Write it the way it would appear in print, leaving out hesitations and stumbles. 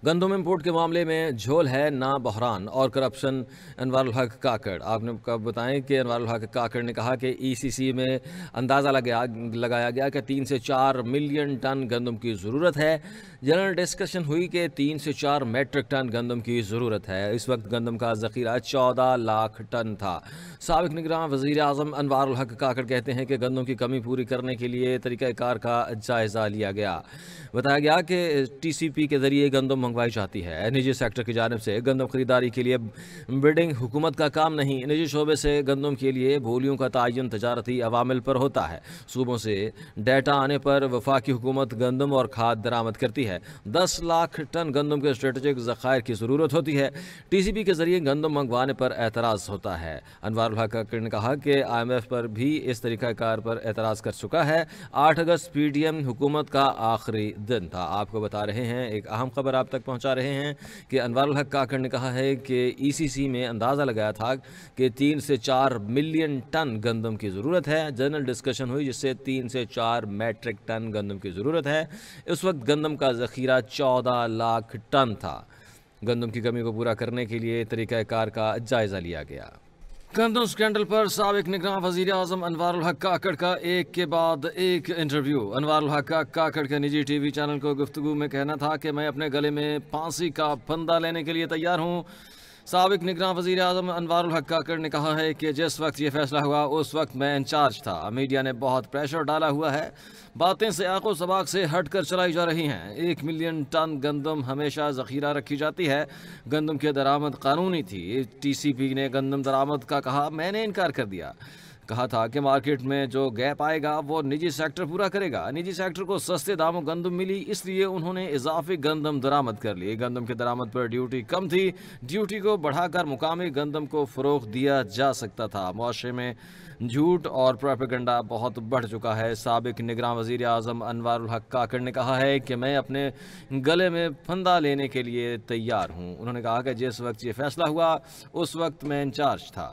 गंदम इंपोर्ट के मामले में झोल है ना बहरान और करप्शन। अनवारुल हक काकड़ आपने कब बताएं कि अनवारुल हक काकड़ ने कहा कि ईसीसी में अंदाज़ा लगाया गया कि 3 से 4 मिलियन टन गंदम की ज़रूरत है। जनरल डिस्कशन हुई कि 3 से 4 मैट्रिक टन गंदम की ज़रूरत है। इस वक्त गंदम का ज़ख़ीरा 14 लाख टन था। साबिक़ निगरान वज़ीर आज़म अनवारुल हक काकड़ कहते हैं कि गंदम की कमी पूरी करने के लिए तरीक़ाकार का जायज़ा लिया गया। बताया गया कि टीसीपी के ज़रिए गंदम मंगवाई जाती है। निजी सेक्टर की जानिब से गंदम खरीदारी के लिए बिडिंग हुकूमत का काम नहीं। निजी शोबे से गंदम के लिए बोलियों का तयन तजारती अवामिल पर होता है। सूबों से डेटा आने पर वफाकी हुकूमत गंदम और खाद दरामद करती है। 10 लाख टन गंदम के स्ट्रेटेजिक ज़खायर की ज़रूरत होती है। टीसीपी के ज़रिए गंदम मंगवाने पर एतराज़ होता है। अनवारुल हक ने कहा कि IMF पर भी इस तरीक़ाकार पर एतराज़ कर चुका है। 8 अगस्त PDM हुकूमत का आखिरी दिन था। आपको बता रहे हैं, एक अहम खबर आप तक पहुंचा रहे हैं कि अनवारुल हक काकड़ ने कहा है कि ईसीसी में अंदाज़ा लगाया था कि 3 से 4 मिलियन टन गंदम की ज़रूरत है। जनरल डिस्कशन हुई जिससे 3 से 4 मैट्रिक टन गंदम की ज़रूरत है। इस वक्त गंदम का ज़ख़ीरा 14 लाख टन था। गंदम की कमी को पूरा करने के लिए तरीक़ाकार का जायज़ा लिया गया। गंदम स्कैंडल पर साबिक़ निगरान वज़ीर आज़म अनवारुल हक काकड़ का एक के बाद एक इंटरव्यू। अनवारुल हक काकड़ के निजी टीवी चैनल को गुफ्तगू में कहना था कि मैं अपने गले में फांसी का फंदा लेने के लिए तैयार हूँ। साबिक़ निगरान वज़ीर आज़म अनवारुल हक काकड़ ने कहा है कि जिस वक्त ये फैसला हुआ उस वक्त मैं इंचार्ज था। मीडिया ने बहुत प्रेशर डाला हुआ है। बातें सियाक़ो सबाक़ से हट कर चलाई जा रही हैं। 1 मिलियन टन गंदम हमेशा ज़ख़ीरा रखी जाती है। गंदम की दरामद कानूनी थी। टीसीपी ने गंदम दरामद का कहा, मैंने इनकार कर दिया। कहा था कि मार्केट में जो गैप आएगा वो निजी सेक्टर पूरा करेगा। निजी सेक्टर को सस्ते दामों गंदम मिली, इसलिए उन्होंने इजाफी गंदम दरामद कर ली। गंदम की दरामद पर ड्यूटी कम थी। ड्यूटी को बढ़ाकर मुकामी गंदम को फ़रोग़ दिया जा सकता था। मुआशरे में झूठ और प्रोपेगेंडा बहुत बढ़ चुका है। साबिक़ निगरान वज़ीर आज़म अनवारुल हक काकड़ ने कहा है कि मैं अपने गले में फंदा लेने के लिए तैयार हूँ। उन्होंने कहा कि जिस वक्त ये फैसला हुआ उस वक्त मैं इंचार्ज था।